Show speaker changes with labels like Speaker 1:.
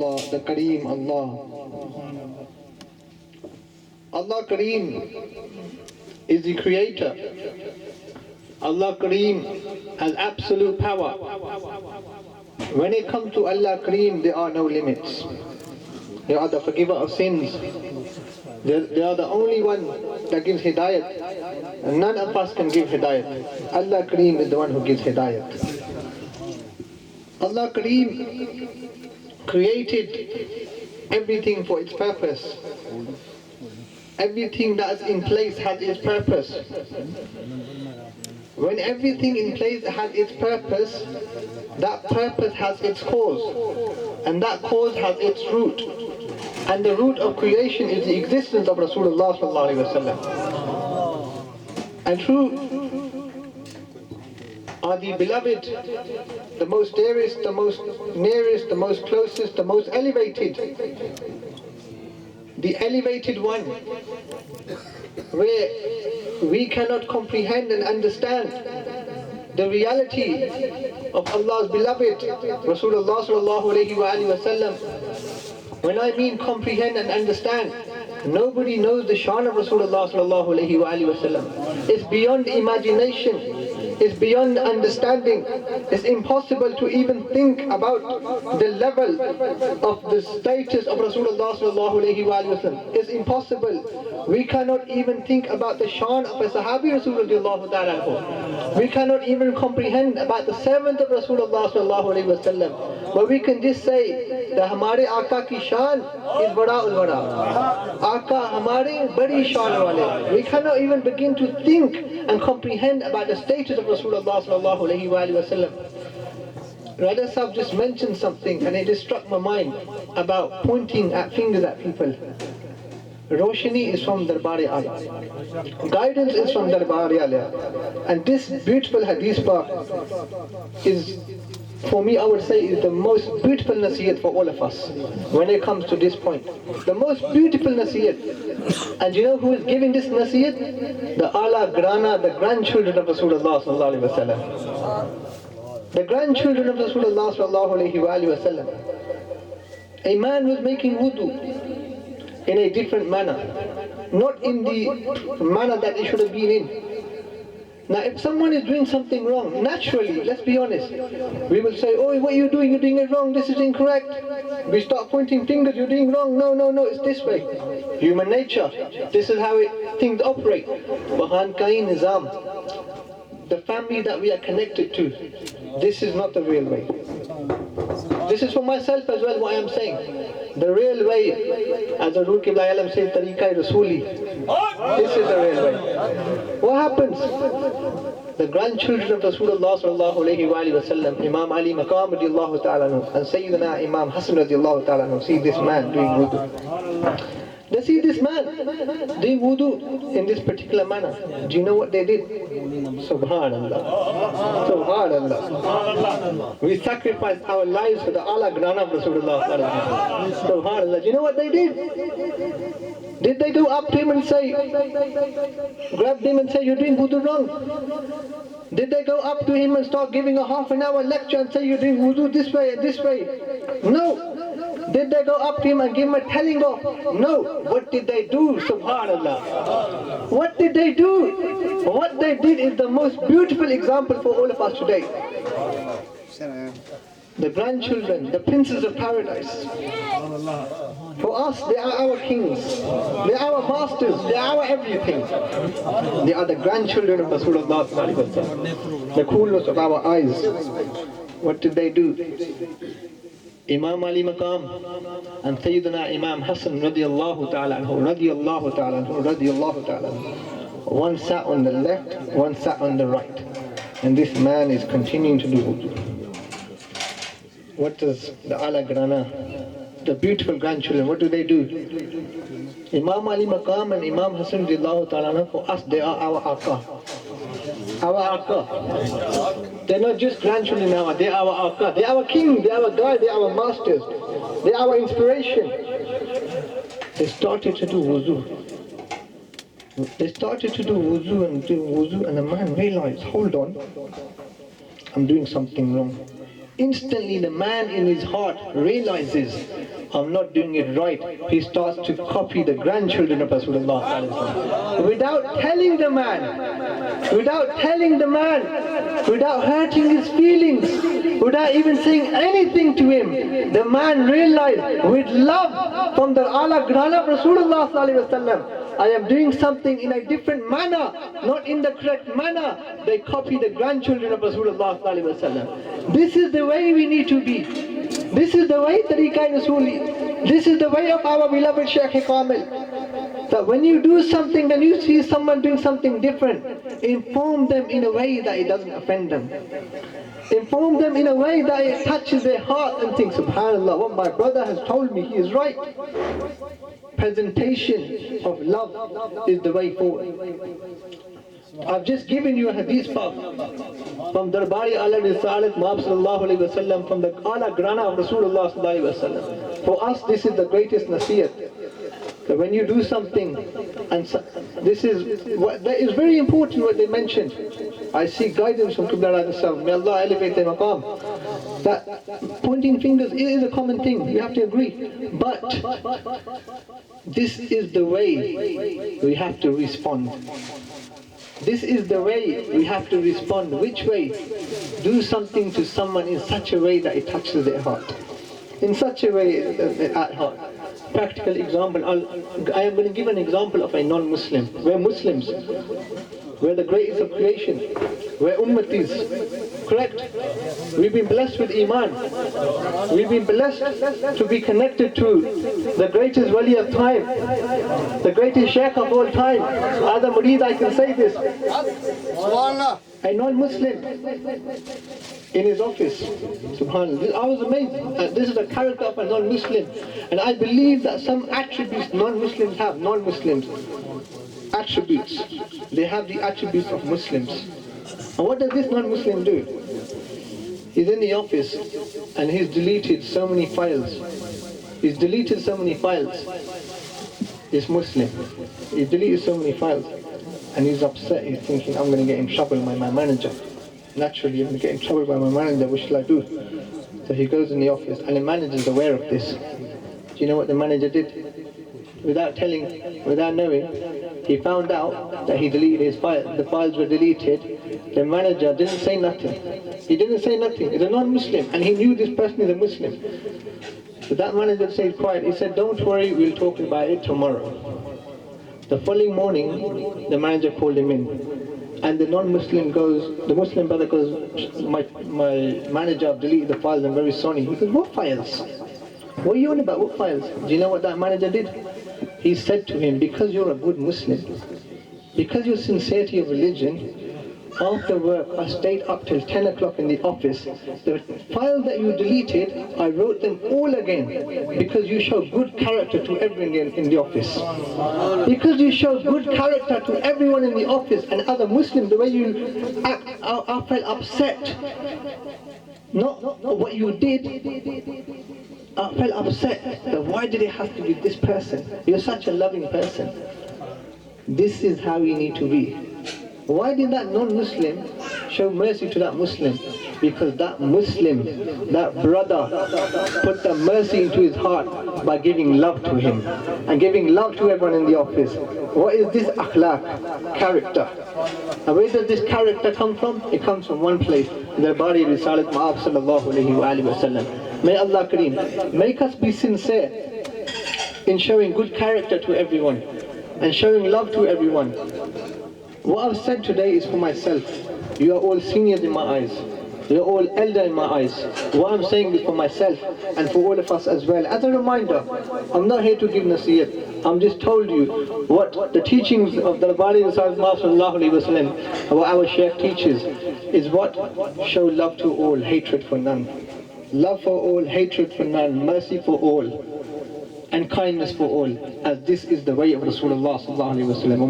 Speaker 1: Allah, the Kareem Allah. Allah Kareem is the creator. Allah Kareem has absolute power. When it comes to Allah Kareem, there are no limits. They are the forgiver of sins. They are the only one that gives hidayat. And none of us can give hidayat. Allah Kareem is the one who gives hidayat. Allah Kareem created everything for its purpose. Everything that's in place has its purpose. When everything in place has its purpose, that purpose has its cause. And that cause has its root. And the root of creation is the existence of Rasulullah sallallahu alaihi wasallam. And who are the beloved, the most dearest, the most nearest, the most closest, the most elevated? The elevated one, where we cannot comprehend and understand the reality of Allah's beloved, Rasulullah sallallahu alayhi wa sallam. When I mean comprehend and understand, nobody knows the shan of Rasulullah sallallahu alayhi wa sallam. It's beyond imagination. It's beyond understanding. It's impossible to even think about the level of the status of Rasulullah sallallahu alayhi wa sallam. It's impossible. We cannot even think about the shan of a Sahabi Rasulullah ta'ala. We cannot even comprehend about the servant of Rasulullah sallallahu alayhi wa sallam. But we can just say that Hamare Aka ki shan is bada ul bada. Aka Hamare badi shan wale. We cannot even begin to think and comprehend about the status of Rasulullah sallallahu alayhi wa sallam. Radha Sahib just mentioned something and it just struck my mind about pointing at fingers at people. Roshani is from Darbari Ala. Guidance is from Darbari Ala. And this beautiful hadith Paak is, for me I would say, is the most beautiful nasiyat for all of us when it comes to this point. The most beautiful nasiyat. And you know who is giving this nasiyat? The Ala Grana, the grandchildren of Rasulullah sallallahu alayhi wa sallam. The grandchildren of Rasulullah sallallahu alayhi wa sallam. A man was making wudu in a different manner, not in the manner that it should have been in. Now if someone is doing something wrong, naturally, let's be honest, we will say, oh, what are you doing? You're doing it wrong, this is incorrect. We start pointing fingers, you're doing wrong, no, it's this way. Human nature, this is how things operate. Bahan Kain Nizam, the family that we are connected to, this is not the real way. This is for myself as well what I am saying. The real way, as the Rul Qibla Alam says, Tariqa Rasuli. This is the real way. What happens? The grandchildren of Rasulullah sallallahu alayhi wa sallam, Imam Ali Maqam radiallahu ta'ala anhu, and Sayyidina Imam Hassan radiallahu ta'ala anhu, see this man doing wudu. They see this man doing wudu in this particular manner. Do you know what they did? Subhanallah. Subhanallah. We sacrificed our lives for the Allah Grana of Rasulullah. Subhanallah. Do you know what they did? Did they go up to him and say, grab him and say, you're doing wudu wrong? Did they go up to him and start giving a half an hour lecture and say, you're doing wudu this way and this way? No. Did they go up to him and give him a telling off? No. What did they do? Subhanallah. What did they do? What they did is the most beautiful example for all of us today. The grandchildren, the princes of paradise. For us, they are our kings. They are our masters. They are our everything. They are the grandchildren of Rasulullah, the coolness of our eyes. What did they do? Imam Ali Maqam and Sayyidina Imam Hassan radiallahu ta'ala anhu, radiallahu ta'ala anhu, radiallahu ta'ala anhu. One sat on the left, one sat on the right. And this man is continuing to do wudu. What does the Ala Grana, the beautiful grandchildren, what do they do? Imam Ali Maqam and Imam Hassan radiallahu ta'ala anhu, for us they are our Aka. Our Aka. They're not just grandchildren now, they're our Aka. They're our king, they're our guide, they're our masters. They're our inspiration. They started to do wuzu. They started to do wuzu and the man realized, hold on, I'm doing something wrong. instantly the man in his heart realizes, I'm not doing it right. He starts to copy the grandchildren of Rasulullah without telling the man, without hurting his feelings, without even saying anything to him. The man realized with love from the Ala Grana of Rasulullah, I am doing something in a different manner, not in the correct manner. They copy the grandchildren of Rasulullah. This is the way we need to be. This is the way Tariqah Rasuli. This is the way of our beloved Shaykh Kamil. That when you do something and you see someone doing something different, inform them in a way that it doesn't offend them. Inform them in a way that it touches their heart and think, subhanAllah, what my brother has told me, he is right. Presentation of love is the way forward. I've just given you a hadith from Darbari Ala Risalat Ma'ab Sallallahu Alaihi Wasallam, from the Ala Grana of Rasulullah Sallallahu Alaihi Wasallam. For us, this is the greatest nasiyat. That when you do something, and this is what that is very important what they mentioned. I seek guidance from Qibla Rasul. May Allah elevate their maqam. That pointing fingers is a common thing, we have to agree. But this is the way we have to respond. This is the way we have to respond. Which way? Do something to someone in such a way that it touches their heart. In such a way at heart. Practical example, I am going to give an example of a non-Muslim. We're Muslims. We're the greatest of creation. We're ummatis. Correct? We've been blessed with Iman. We've been blessed to be connected to the greatest wali of time, the greatest sheikh of all time. As a murid, I can say this. A non-Muslim in his office. Subhanallah. I was amazed. This is the character of a non-Muslim. And I believe that some attributes non-Muslims have, non-Muslims. Attributes. They have the attributes of Muslims. And what does this non-Muslim do? He's in the office and he's deleted so many files. He's deleted so many files. This Muslim. He's deleted so many files. And he's upset. He's thinking, I'm going to get in trouble by my manager. Naturally, I'm going to get in trouble by my manager. What shall I do? So he goes in the office and the manager is aware of this. Do you know what the manager did? Without telling, without knowing, he found out that he deleted his file. The files were deleted. The manager didn't say nothing. He didn't say nothing. He's a non-Muslim, and he knew this person is a Muslim. So that manager stayed quiet. He said, "Don't worry, we'll talk about it tomorrow." The following morning, the manager called him in, and the non-Muslim goes. The Muslim brother goes, "My manager, I've deleted the files. I'm very sorry." He goes, "What files? What are you on about? What files?" Do you know what that manager did? He said to him, because you're a good Muslim, because your sincerity of religion, after work I stayed up till 10 o'clock in the office. The files that you deleted, I wrote them all again, because you show good character to everyone in the office. Because you show good character to everyone in the office, and other Muslims, the way you act, I felt upset. Not what you did. I felt upset that why did it have to be this person? You're such a loving person. This is how we need to be. Why did that non-Muslim show mercy to that Muslim? Because that Muslim, that brother, put the mercy into his heart by giving love to him and giving love to everyone in the office. What is this akhlaq? Character. And where does this character come from? It comes from one place. The Bari Risalat Ma'ab Sallallahu Alaihi Wasallam. May Allah Kareem make us be sincere in showing good character to everyone and showing love to everyone. What I've said today is for myself. You are all seniors in my eyes. You're all elder in my eyes. What I'm saying is for myself and for all of us as well. As a reminder, I'm not here to give nasiyat. I'm just told you what the teachings of the Bari Rasul Sallallahu Alaihi Wasallam, what our Shaykh teaches, is what? Show love to all, hatred for none. Love for all, hatred for none, mercy for all, and kindness for all, as this is the way of Rasulullah Sallallahu Alaihi Wasallam.